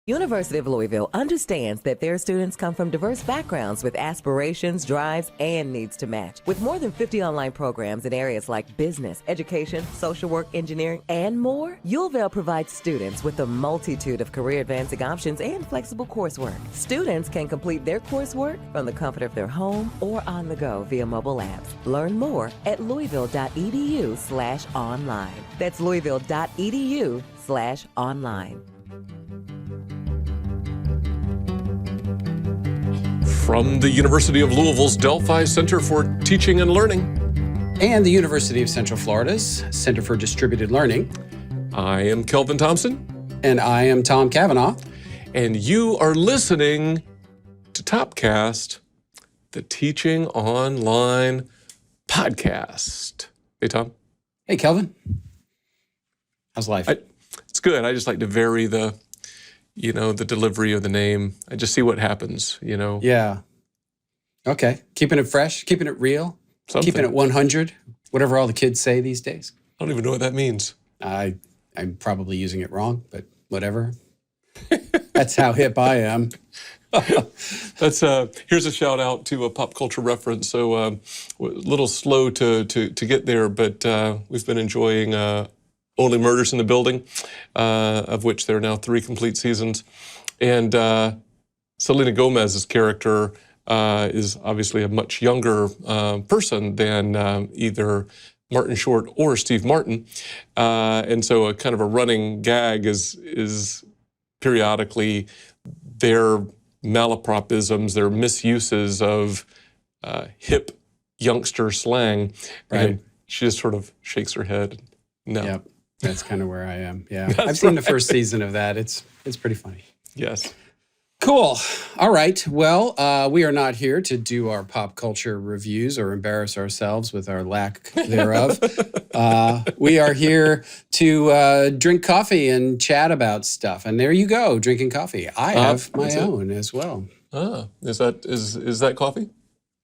University of Louisville understands that their students come from diverse backgrounds with aspirations, drives, and needs to match. With more than 50 online programs in areas like business, education, social work, engineering, and more, UofL provides students with a multitude of career advancing options and flexible coursework. Students can complete their coursework from the comfort of their home or on the go via mobile apps. Learn more at louisville.edu/online. That's louisville.edu/online. From the University of Louisville's Delphi Center for Teaching and Learning. And the University of Central Florida's Center for Distributed Learning. I am Kelvin Thompson. And I am Tom Cavanaugh. And you are listening to Topcast, the Teaching Online podcast. Hey, Tom. Hey, Kelvin. How's life? It's good. I just like to vary the delivery of the name. I just see what happens, Yeah. Okay. Keeping it fresh, keeping it real, Something. keeping it 100, whatever all the kids say these days. I don't even know what that means. I'm probably using it wrong, but whatever. That's how hip I am. Here's a shout out to a pop culture reference. So a little slow to get there, but we've been enjoying Only Murders in the Building, of which there are now 3 complete seasons. And Selena Gomez's character is obviously a much younger person than either Martin Short or Steve Martin. And so a kind of a running gag is periodically their malapropisms, their misuses of hip youngster slang. Right. And she just sort of shakes her head. No. Yep. That's kind of where I am. Yeah. I've seen the first season of that. It's pretty funny. Yes. Cool. All right. Well, we are not here to do our pop culture reviews or embarrass ourselves with our lack thereof. We are here to drink coffee and chat about stuff. And there you go, drinking coffee. I have my own as well. Is that coffee?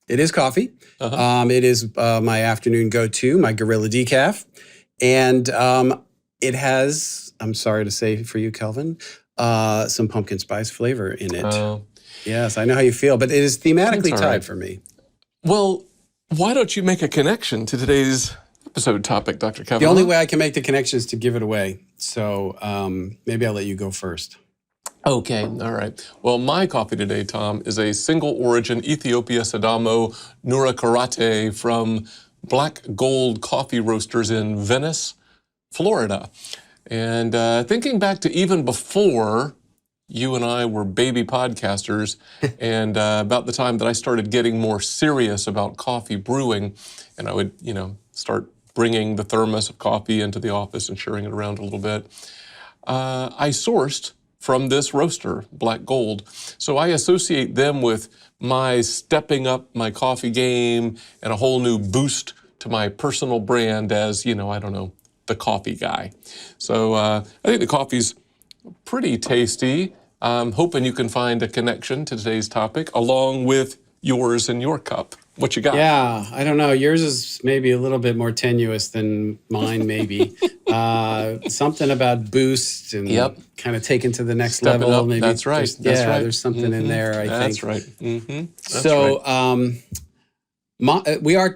It is coffee. It is my afternoon go-to, my Gorilla Decaf. And it has, I'm sorry to say for you, Kelvin, some pumpkin spice flavor in it. Yes, I know how you feel, but it is thematically tied for me. Well, why don't you make a connection to today's episode topic, Dr. Kavanaugh? The only way I can make the connection is to give it away. So maybe I'll let you go first. Okay, all right. Well, my coffee today, Tom, is a single origin Ethiopia Sadamo Nura Karate from Black Gold Coffee Roasters in Venice, Florida. And thinking back to even before you and I were baby podcasters and about the time that I started getting more serious about coffee brewing, and I would, start bringing the thermos of coffee into the office and sharing it around a little bit, I sourced from this roaster, Black Gold. So I associate them with my stepping up my coffee game and a whole new boost to my personal brand as, the coffee guy. So I think the coffee's pretty tasty. I'm hoping you can find a connection to today's topic along with yours in your cup. What you got? Yeah, I don't know. Yours is maybe a little bit more tenuous than mine, maybe. Something about boost and kind of taken to the next Stepping level. up. Maybe That's right. there's something in there, I think. That's right. That's so, right.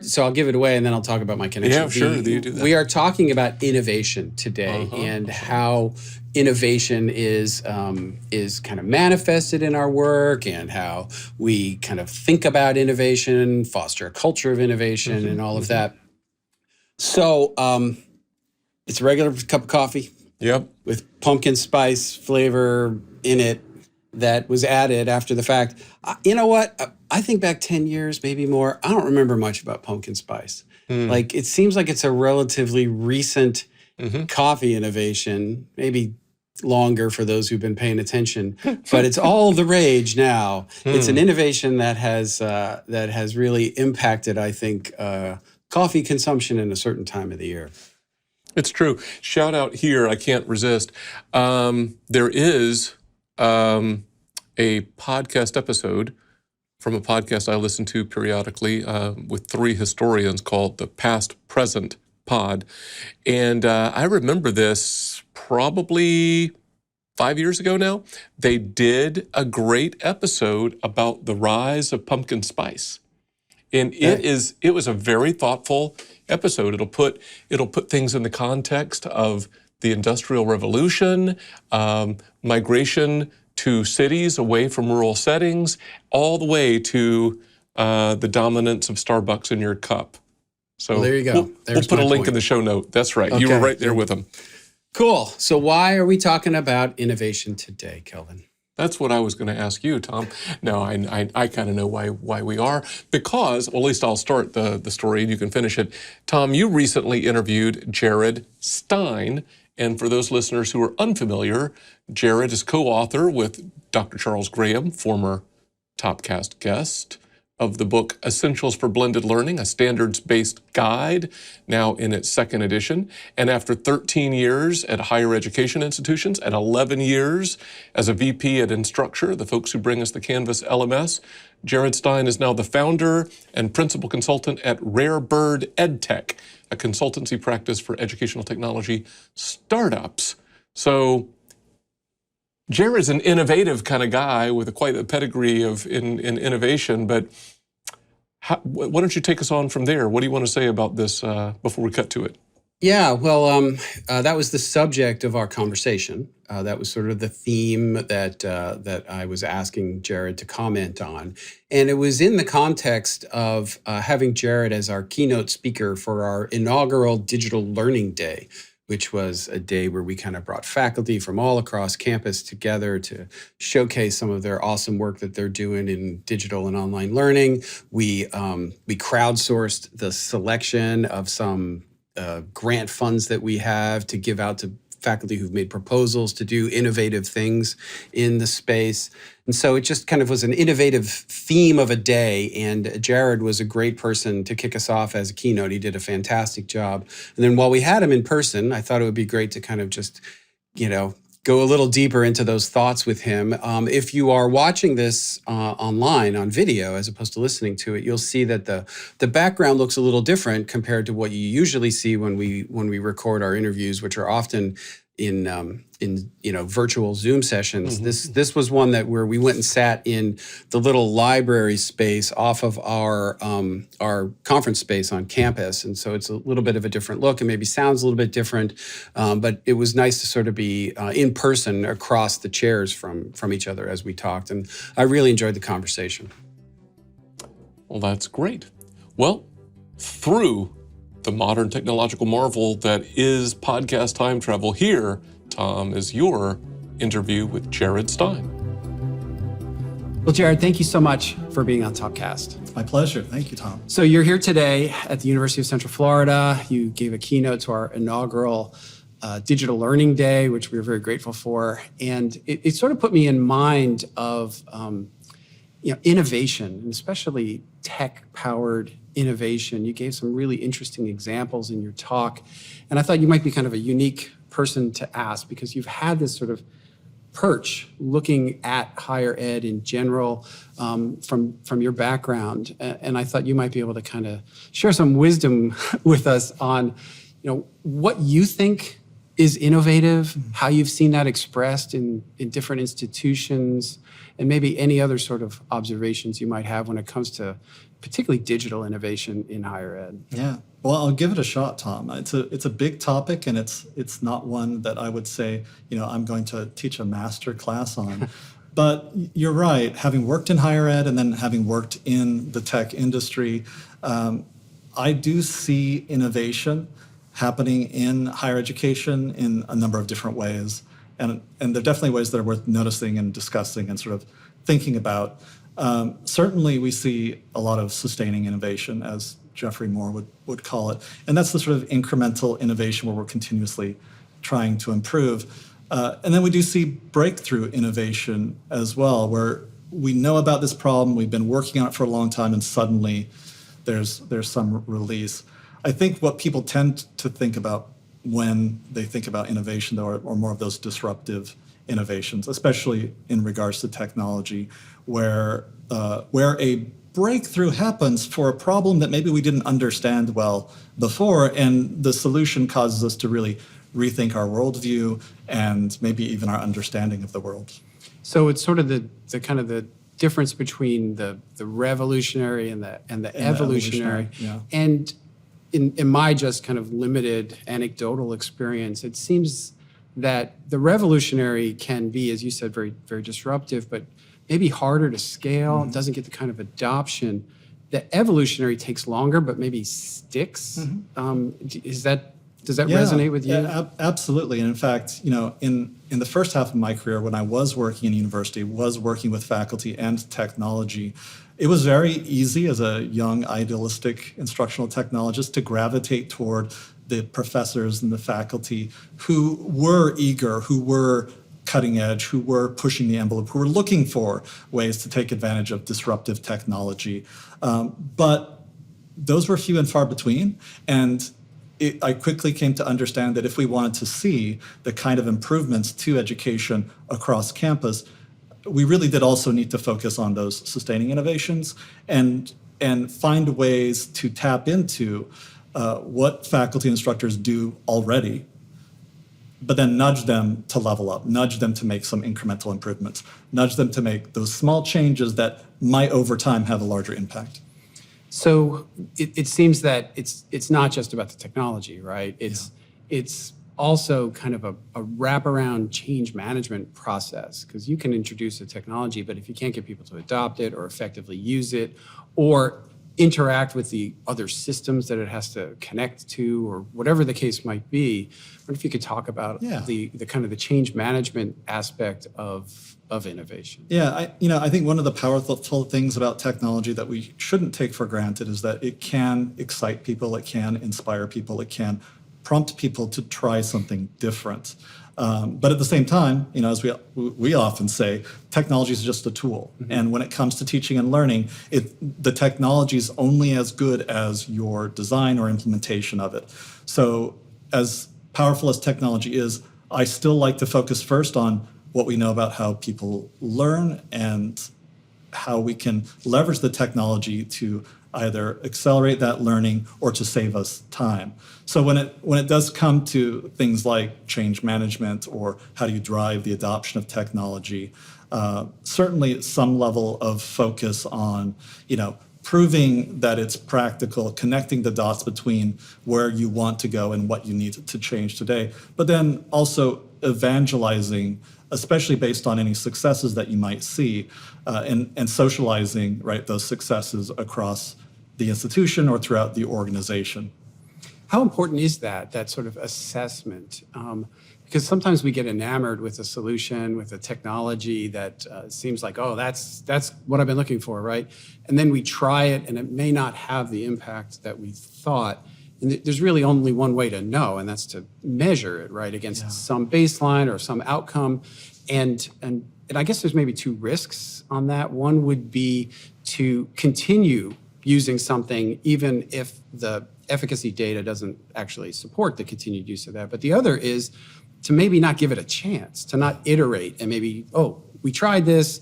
So I'll give it away and then I'll talk about my connection. Yeah, sure. You do that. We are talking about innovation today and how innovation is kind of manifested in our work and how we kind of think about innovation, foster a culture of innovation and all of that. So it's a regular cup of coffee with pumpkin spice flavor in it that was added after the fact. You know what? I think back 10 years, maybe more. I don't remember much about pumpkin spice. Like, it seems like it's a relatively recent coffee innovation, maybe longer for those who've been paying attention, but it's all the rage now. It's an innovation that has really impacted, I think, coffee consumption in a certain time of the year. It's true. Shout out here, I can't resist. There is a podcast episode from a podcast I listen to periodically with 3 historians called the Past Present Pod. And I remember this probably 5 years ago now, they did a great episode about the rise of pumpkin spice. And it was a very thoughtful episode. It'll put things in the context of the Industrial Revolution, migration to cities away from rural settings, all the way to the dominance of Starbucks in your cup. So well, there you go. We'll put a link in the show note. That's right. Okay. You were right there with them. Cool. So why are we talking about innovation today, Kelvin? That's what I was going to ask you, Tom. No, I kind of know why we are. Because, well, at least I'll start the story and you can finish it. Tom, you recently interviewed Jared Stein. And for those listeners who are unfamiliar, Jared is co-author with Dr. Charles Graham, former Topcast guest, of the book Essentials for Blended Learning, a standards-based guide, now in its second edition. And after 13 years at higher education institutions and 11 years as a VP at Instructure, the folks who bring us the Canvas LMS, Jared Stein is now the founder and principal consultant at Rare Bird EdTech, a consultancy practice for educational technology startups. So Jared's an innovative kind of guy with quite a pedigree in innovation, but why don't you take us on from there? What do you want to say about this before we cut to it? Yeah, well, that was the subject of our conversation. That was sort of the theme that I was asking Jared to comment on. And it was in the context of having Jared as our keynote speaker for our inaugural Digital Learning Day, which was a day where we kind of brought faculty from all across campus together to showcase some of their awesome work that they're doing in digital and online learning. We crowdsourced the selection of some grant funds that we have to give out to faculty who've made proposals to do innovative things in the space. And so it just kind of was an innovative theme of a day. And Jared was a great person to kick us off as a keynote. He did a fantastic job. And then while we had him in person, I thought it would be great to kind of just, go a little deeper into those thoughts with him. If you are watching this online on video, as opposed to listening to it, you'll see that the background looks a little different compared to what you usually see when we record our interviews, which are often in virtual Zoom sessions. Mm-hmm. This was one where we went and sat in the little library space off of our conference space on campus, and so it's a little bit of a different look, and maybe sounds a little bit different. But it was nice to sort of be in person across the chairs from each other as we talked, and I really enjoyed the conversation. Well, that's great. Well, through the modern technological marvel that is podcast time travel, here, Tom, is your interview with Jared Stein. Well, Jared, thank you so much for being on Topcast. My pleasure. Thank you, Tom. So you're here today at the University of Central Florida. You gave a keynote to our inaugural Digital Learning Day, which we were very grateful for. And it sort of put me in mind of innovation, and especially tech-powered innovation. You gave some really interesting examples in your talk. And I thought you might be kind of a unique person to ask, because you've had this sort of perch looking at higher ed in general from your background. And I thought you might be able to kind of share some wisdom with us on, what you think is innovative, how you've seen that expressed in different institutions, and maybe any other sort of observations you might have when it comes to particularly digital innovation in higher ed. Yeah, well, I'll give it a shot, Tom. It's a big topic, and it's not one that I would say, I'm going to teach a master class on. But you're right, having worked in higher ed and then having worked in the tech industry, I do see innovation happening in higher education in a number of different ways. And there are definitely ways that are worth noticing and discussing and sort of thinking about. Certainly, we see a lot of sustaining innovation, as Jeffrey Moore would call it. And that's the sort of incremental innovation where we're continuously trying to improve. And then we do see breakthrough innovation as well, where we know about this problem, we've been working on it for a long time, and suddenly there's some release. I think what people tend to think about when they think about innovation, though, are more of those disruptive innovations, especially in regards to technology, where a breakthrough happens for a problem that maybe we didn't understand well before, and the solution causes us to really rethink our worldview and maybe even our understanding of the world. So it's sort of the kind of the difference between the revolutionary and the evolutionary. Yeah. And in my just kind of limited anecdotal experience, it seems that the revolutionary can be, as you said, very, very disruptive, but maybe harder to scale, doesn't get the kind of adoption. The evolutionary takes longer, but maybe sticks. Does that resonate with you? Yeah, absolutely. And in fact, in the first half of my career, when I was working in university, was working with faculty and technology, it was very easy as a young, idealistic instructional technologist to gravitate toward the professors and the faculty who were eager, who were cutting edge, who were pushing the envelope, who were looking for ways to take advantage of disruptive technology. But those were few and far between. And I quickly came to understand that if we wanted to see the kind of improvements to education across campus, we really did also need to focus on those sustaining innovations and find ways to tap into what faculty instructors do already, but then nudge them to level up, nudge them to make some incremental improvements, nudge them to make those small changes that might over time have a larger impact. So it seems that it's not just about the technology, right? It's also kind of a wraparound change management process, because you can introduce a technology, but if you can't get people to adopt it or effectively use it or interact with the other systems that it has to connect to, or whatever the case might be, I wonder if you could talk about the kind of the change management aspect of innovation. Yeah, I think one of the powerful things about technology that we shouldn't take for granted is that it can excite people, it can inspire people, it can prompt people to try something different. But at the same time, as we often say, technology is just a tool. And when it comes to teaching and learning, the technology is only as good as your design or implementation of it. So as powerful as technology is, I still like to focus first on what we know about how people learn and how we can leverage the technology to either accelerate that learning or to save us time. So when it does come to things like change management or how do you drive the adoption of technology, certainly some level of focus on, proving that it's practical, connecting the dots between where you want to go and what you need to change today, but then also evangelizing, especially based on any successes that you might see, and socializing, right, those successes across the institution or throughout the organization. How important is that sort of assessment? Because sometimes we get enamored with a solution, with a technology that seems like, oh, that's what I've been looking for, right? And then we try it, and it may not have the impact that we thought. And there's really only one way to know, and that's to measure it, right, against some baseline or some outcome. And I guess there's maybe two risks on that. One would be to continue using something even if the efficacy data doesn't actually support the continued use of that. But the other is to maybe not give it a chance, to not iterate and maybe, we tried this,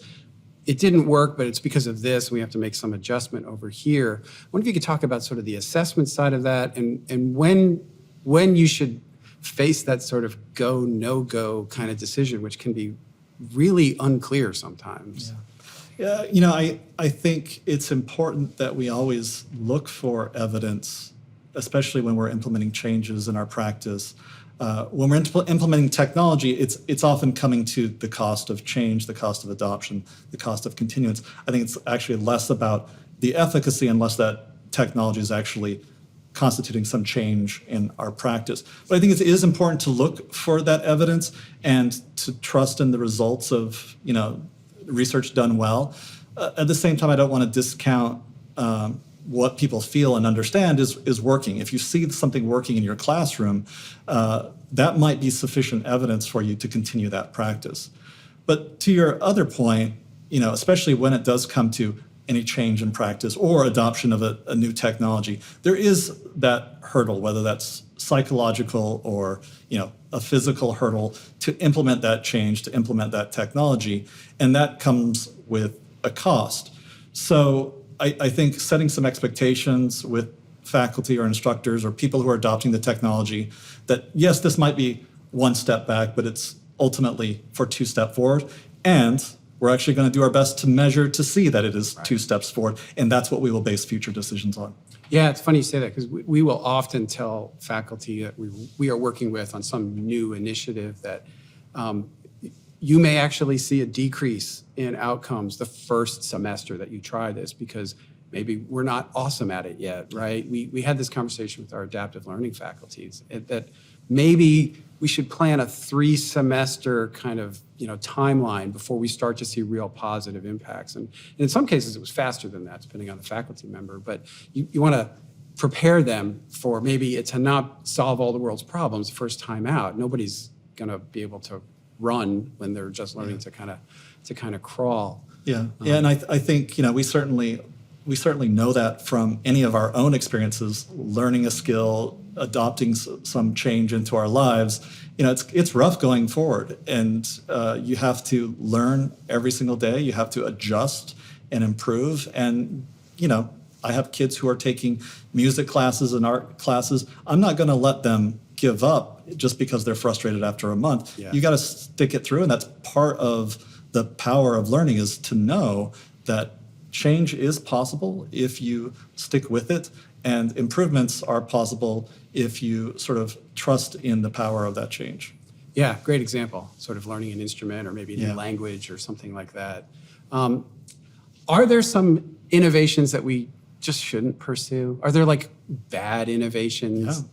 it didn't work, but it's because of this, we have to make some adjustment over here. I wonder if you could talk about sort of the assessment side of that and when you should face that sort of go, no-go kind of decision, which can be really unclear sometimes. Yeah, I think it's important that we always look for evidence, especially when we're implementing changes in our practice. When we're implementing technology, it's often coming to the cost of change, the cost of adoption, the cost of continuance. I think it's actually less about the efficacy and less that technology is actually constituting some change in our practice. But I think it is important to look for that evidence and to trust in the results of research done well. At the same time, I don't want to discount what people feel and understand is working. If you see something working in your classroom, that might be sufficient evidence for you to continue that practice. But to your other point, especially when it does come to any change in practice or adoption of a new technology, there is that hurdle, whether that's psychological or a physical hurdle to implement that change, to implement that technology, and that comes with a cost. So I think setting some expectations with faculty or instructors or people who are adopting the technology that, yes, this might be one step back, but it's ultimately for 2 steps forward. And we're actually going to do our best to measure to see that it is 2 steps forward. And that's what we will base future decisions on. Yeah, it's funny you say that because we will often tell faculty that we are working with on some new initiative that you may actually see a decrease in outcomes the first semester that you try this because maybe we're not awesome at it yet, right? We had this conversation with our adaptive learning faculties that maybe we should plan a 3-semester kind of timeline before we start to see real positive impacts. And in some cases, it was faster than that, depending on the faculty member. But you want to prepare them for maybe to not solve all the world's problems the first time out. Nobody's going to be able to run when they're just learning to kind of crawl. Yeah, and I think we certainly know that from any of our own experiences, learning a skill, adopting some change into our lives. It's rough going forward, and you have to learn every single day. You have to adjust and improve. And I have kids who are taking music classes and art classes. I'm not going to let them give up just because they're frustrated after a month. Yeah. You got to stick it through, and that's part of the power of learning, is to know that change is possible if you stick with it, and improvements are possible if you sort of trust in the power of that change. Yeah, great example. Sort of learning an instrument or maybe a new language or something like that. Are there some innovations that we just shouldn't pursue? Are there like bad innovations? Yeah.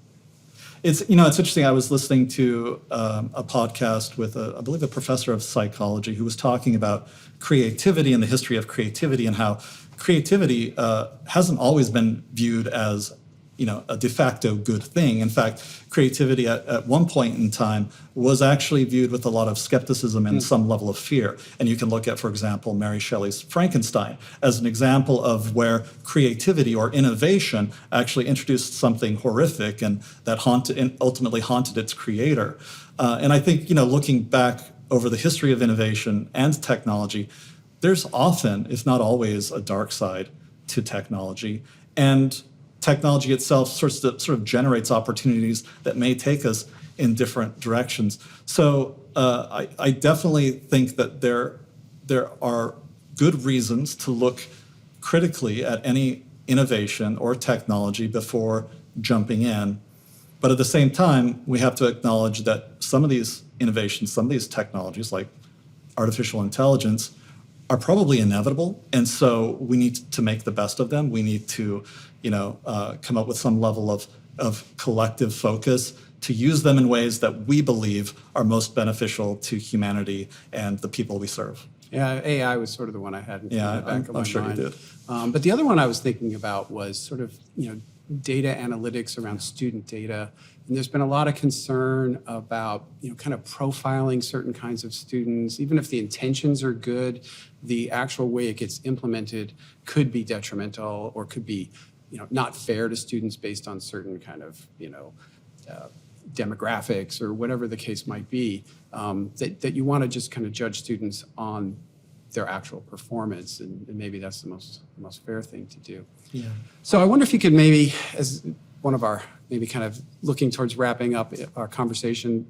It's interesting. I was listening to a podcast with I believe a professor of psychology who was talking about creativity and the history of creativity, and how creativity hasn't always been viewed as a de facto good thing. In fact, creativity at one point in time was actually viewed with a lot of skepticism and some level of fear. And you can look at, for example, Mary Shelley's Frankenstein as an example of where creativity or innovation actually introduced something horrific and that ultimately haunted its creator. And I think, looking back over the history of innovation and technology, there's often, if not always, a dark side to technology. And technology itself sort of generates opportunities that may take us in different directions. So I definitely think that there are good reasons to look critically at any innovation or technology before jumping in. But at the same time, we have to acknowledge that some of these innovations, some of these technologies like artificial intelligence, are probably inevitable, and so we need to make the best of them. We need to, come up with some level of collective focus to use them in ways that we believe are most beneficial to humanity and the people we serve. Yeah, AI was sort of the one I had in the back of my mind. I'm sure you did. But the other one I was thinking about was sort of, data analytics around student data. And there's been a lot of concern about, kind of profiling certain kinds of students. Even if the intentions are good, the actual way it gets implemented could be detrimental or could be, not fair to students based on certain kind of, demographics or whatever the case might be, that you want to just kind of judge students on their actual performance, and maybe that's the most fair thing to do. Yeah. So I wonder if you could maybe, as one of our maybe kind of looking towards wrapping up our conversation,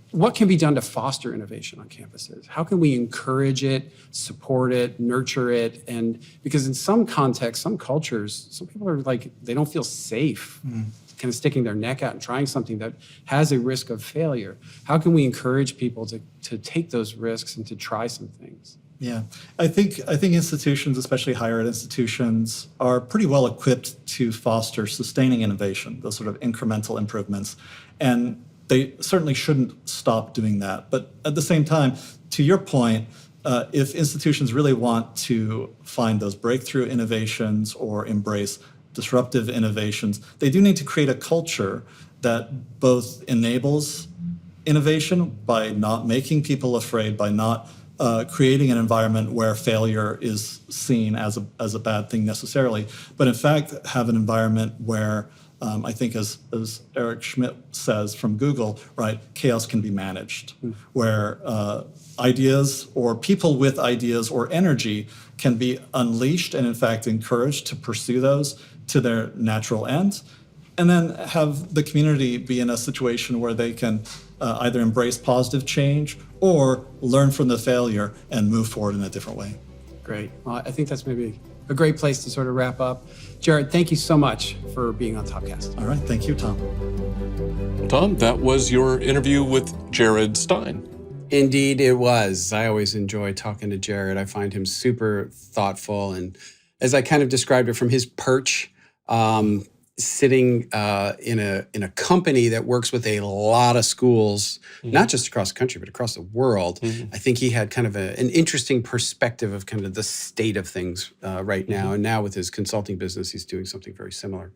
what can be done to foster innovation on campuses? How can we encourage it, support it, nurture it? And because in some contexts, some cultures, some people are like, they don't feel safe kind of sticking their neck out and trying something that has a risk of failure. How can we encourage people to take those risks and to try some things? Yeah, I think institutions, especially higher ed institutions, are pretty well equipped to foster sustaining innovation, those sort of incremental improvements. And they certainly shouldn't stop doing that. But at the same time, to your point, if institutions really want to find those breakthrough innovations or embrace disruptive innovations, they do need to create a culture that both enables innovation by not making people afraid, by not creating an environment where failure is seen as a bad thing necessarily, but in fact have an environment where I think as Eric Schmidt says from Google, right, chaos can be managed, where ideas or people with ideas or energy can be unleashed and in fact encouraged to pursue those to their natural ends, and then have the community be in a situation where they can either embrace positive change or learn from the failure and move forward in a different way. Great. Well, I think that's maybe a great place to sort of wrap up. Jared, thank you so much for being on Topcast. All right. Thank you, Tom. Well, Tom, that was your interview with Jared Stein. Indeed, it was. I always enjoy talking to Jared. I find him super thoughtful. And as I kind of described it from his perch, sitting in a company that works with a lot of schools, not just across the country, but across the world, I think he had kind of an interesting perspective of kind of the state of things right now. And now with his consulting business, he's doing something very similar.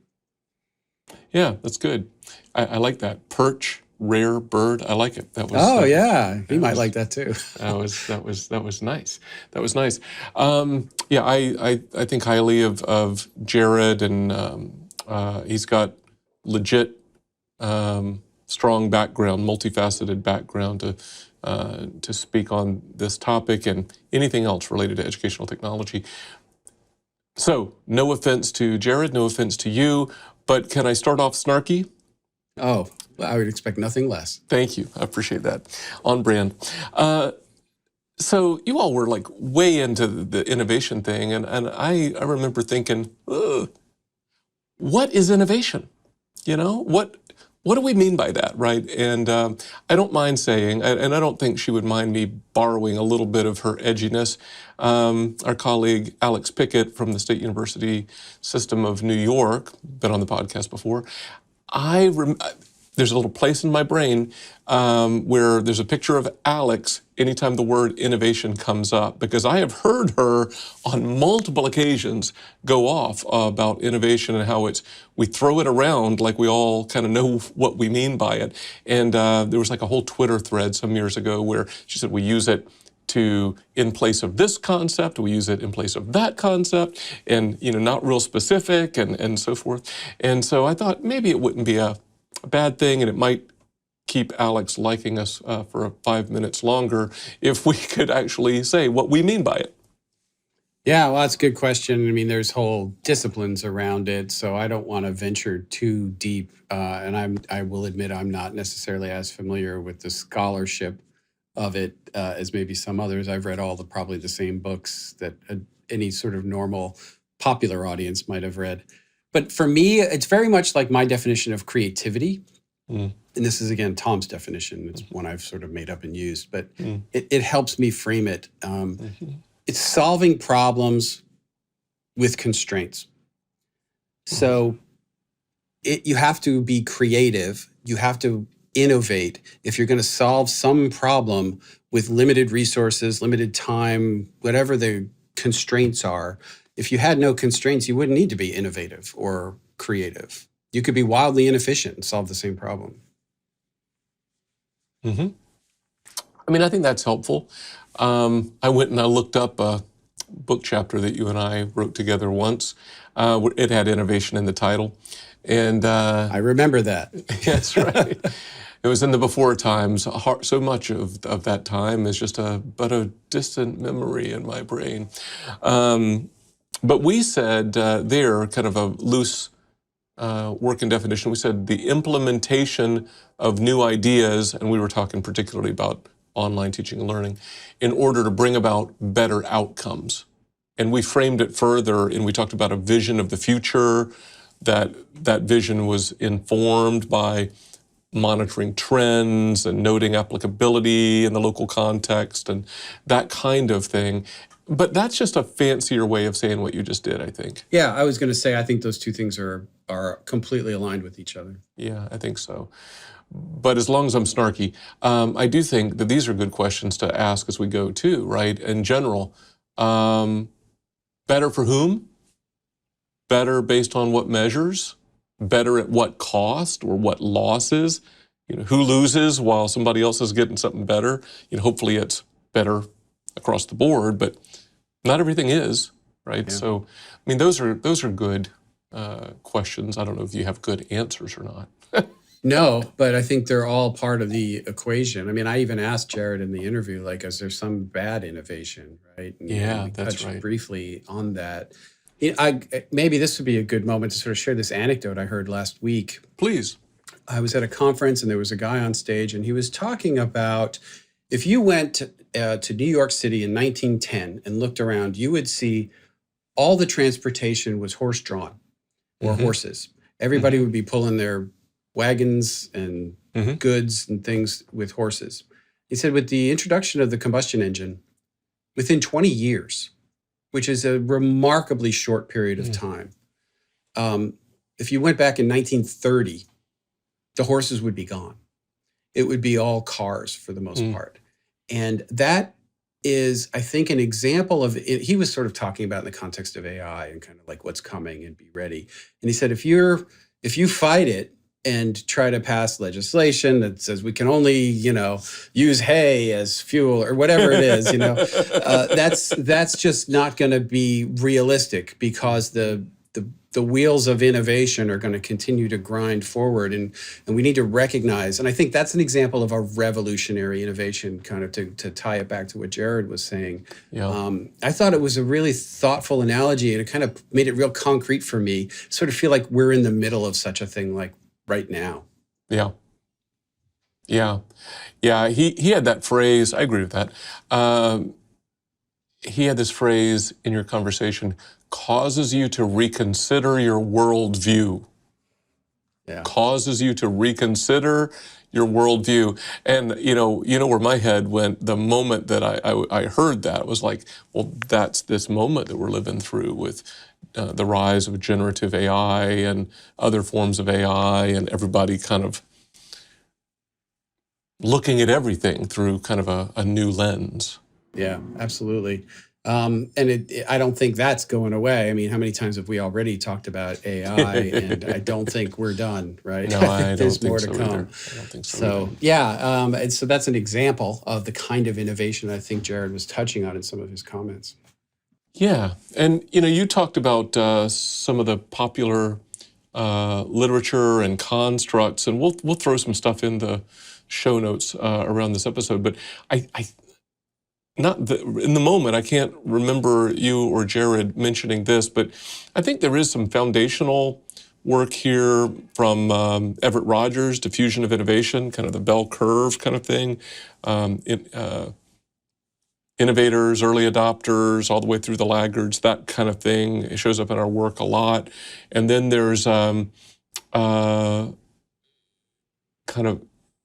Yeah, that's good. I like that. Perch, rare bird. I like it. That was. Oh yeah, he might like that too. That was nice. That was nice. Yeah, I think highly of Jared, and he's got legit strong background, multifaceted background to speak on this topic and anything else related to educational technology. So, no offense to Jared, no offense to you, but can I start off snarky? Oh, I would expect nothing less. Thank you. I appreciate that. On brand. So you all were like way into the innovation thing, and I remember thinking, ugh, what is innovation? You know, what do we mean by that, right? And I don't mind saying, and I don't think she would mind me borrowing a little bit of her edginess. Our colleague Alex Pickett from the State University System of New York, been on the podcast before, there's a little place in my brain where there's a picture of Alex anytime the word innovation comes up, because I have heard her on multiple occasions go off about innovation and how we throw it around like we all kind of know what we mean by it. And there was like a whole Twitter thread some years ago where she said we use it in place of this concept, we use it in place of that concept, and not real specific and so forth. And so I thought maybe it wouldn't be a bad thing, and it might keep Alex liking us for 5 minutes longer if we could actually say what we mean by it. Yeah, well, that's a good question. I mean, there's whole disciplines around it, so I don't want to venture too deep. And I will admit I'm not necessarily as familiar with the scholarship of it as maybe some others. I've read probably the same books that any sort of normal popular audience might have read. But for me, it's very much like my definition of creativity. And this is, again, Tom's definition. It's one I've sort of made up and used, but it helps me frame it. It's solving problems with constraints. So you have to be creative. You have to innovate if you're going to solve some problem with limited resources, limited time, whatever the constraints are. If you had no constraints, you wouldn't need to be innovative or creative. You could be wildly inefficient and solve the same problem. I mean, I think that's helpful. I went and I looked up a book chapter that you and I wrote together once. It had innovation in the title. And I remember that. That's right. It was in the before times. So much of that time is just but a distant memory in my brain. But we said there, kind of a loose working definition, we said the implementation of new ideas, and we were talking particularly about online teaching and learning, in order to bring about better outcomes. And we framed it further, and we talked about a vision of the future, that vision was informed by monitoring trends and noting applicability in the local context and that kind of thing. But that's just a fancier way of saying what you just did, I think. Yeah, I was going to say, I think those two things are completely aligned with each other. Yeah, I think so. But as long as I'm snarky, I do think that these are good questions to ask as we go too, right? In general, better for whom? Better based on what measures? Better at what cost or what losses? Who loses while somebody else is getting something better? Hopefully it's better across the board, but not everything is, right? Yeah. So, I mean, those are good questions. I don't know if you have good answers or not. No, but I think they're all part of the equation. I mean, I even asked Jared in the interview, is there some bad innovation, right? And yeah, we that's touched right. briefly on that. Maybe this would be a good moment to sort of share this anecdote I heard last week. Please. I was at a conference and there was a guy on stage and he was talking about if you went to New York City in 1910 and looked around, you would see all the transportation was horse-drawn or horses. Everybody would be pulling their wagons and goods and things with horses. He said with the introduction of the combustion engine, within 20 years, which is a remarkably short period of time, if you went back in 1930, the horses would be gone. It would be all cars for the most part. And that is, I think, an example of it. He was sort of talking about in the context of AI and kind of like what's coming and be ready. And he said, if you fight it and try to pass legislation that says we can only, use hay as fuel or whatever it is, that's just not going to be realistic because the wheels of innovation are going to continue to grind forward, and we need to recognize. And I think that's an example of a revolutionary innovation, kind of to tie it back to what Jared was saying. Yeah. I thought it was a really thoughtful analogy, and it kind of made it real concrete for me. Sort of feel like we're in the middle of such a thing, like right now. Yeah. He had that phrase. I agree with that. He had this phrase in your conversation: causes you to reconsider your worldview. Yeah. Causes you to reconsider your worldview. And you know where my head went the moment that I heard that. It was like, well, that's this moment that we're living through with the rise of generative AI and other forms of AI, and everybody kind of looking at everything through kind of a new lens. Yeah, absolutely. And I don't think that's going away. I mean, how many times have we already talked about AI? And I don't think we're done, right? No, I don't There's think more so to come. either. I don't think so. So, yeah, and so that's an example of the kind of innovation I think Jared was touching on in some of his comments. Yeah, and you talked about some of the popular literature and constructs, and we'll throw some stuff in the show notes around this episode. But in the moment, I can't remember you or Jared mentioning this, but I think there is some foundational work here from Everett Rogers, Diffusion of Innovation, kind of the bell curve kind of thing. Innovators, early adopters, all the way through the laggards, that kind of thing. It shows up in our work a lot. And then there's kind of,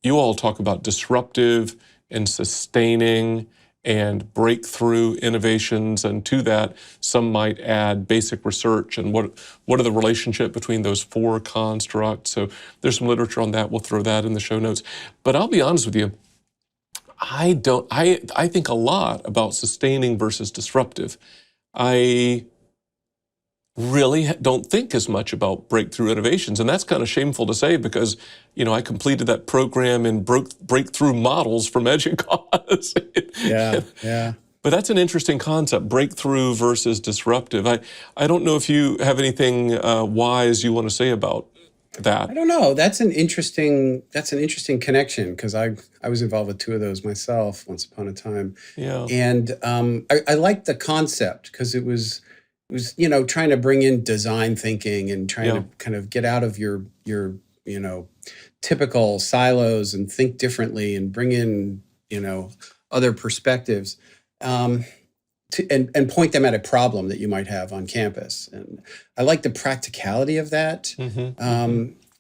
you all talk about disruptive and sustaining and breakthrough innovations, and to that, some might add basic research and what are the relationship between those four constructs. So there's some literature on that. We'll throw that in the show notes. But I'll be honest with you, I think a lot about sustaining versus disruptive. I really don't think as much about breakthrough innovations, and that's kind of shameful to say because I completed that program in breakthrough models from EDUCAUSE. Yeah. But that's an interesting concept: breakthrough versus disruptive. I don't know if you have anything wise you want to say about that. I don't know. That's an interesting connection, because I was involved with two of those myself once upon a time. Yeah. And I liked the concept because it was trying to bring in design thinking and trying to kind of get out of your typical silos and think differently and bring in other perspectives. And point them at a problem that you might have on campus. And I like the practicality of that.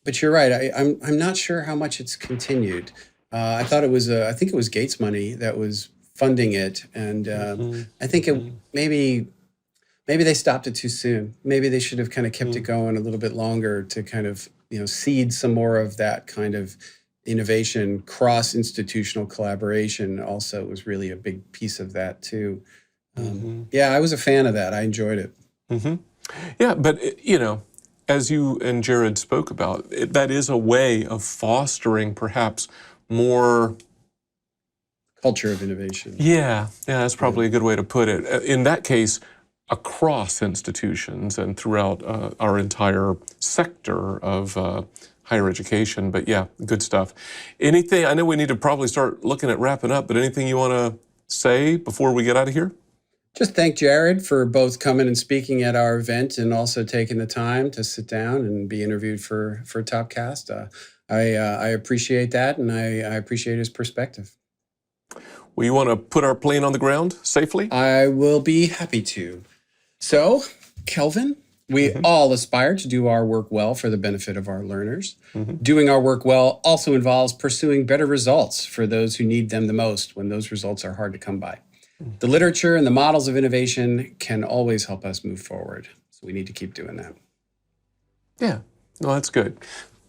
But you're right. I'm not sure how much it's continued. I thought it was I think it was Gates money that was funding it, and I think maybe they stopped it too soon. Maybe they should have kind of kept it going a little bit longer to kind of seed some more of that kind of innovation. Cross-institutional collaboration also was really a big piece of that too. Yeah, I was a fan of that. I enjoyed it. Yeah, but as you and Jared spoke about, that is a way of fostering perhaps more culture of innovation. Yeah, that's probably a good way to put it. In that case, across institutions and throughout our entire sector of higher education. But yeah, good stuff. Anything? I know we need to probably start looking at wrapping up, but anything you want to say before we get out of here? Just thank Jared for both coming and speaking at our event and also taking the time to sit down and be interviewed for Topcast. I appreciate that, and I appreciate his perspective. Well, you want to put our plane on the ground safely? I will be happy to. So, Kelvin, we all aspire to do our work well for the benefit of our learners. Doing our work well also involves pursuing better results for those who need them the most when those results are hard to come by. The literature and the models of innovation can always help us move forward. So we need to keep doing that. Yeah, no, that's good.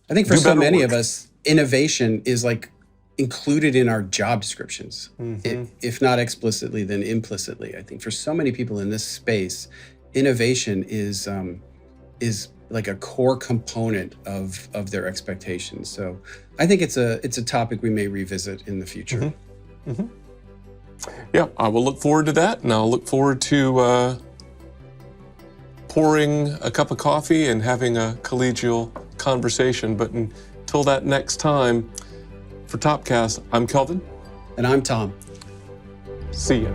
I think for so many of us, innovation is like included in our job descriptions. If not explicitly, then implicitly. I think for so many people in this space, innovation is like a core component of their expectations. So I think it's a topic we may revisit in the future. Yeah, I will look forward to that, and I'll look forward to pouring a cup of coffee and having a collegial conversation. But until that next time, for Topcast, I'm Kelvin. And I'm Tom. See ya.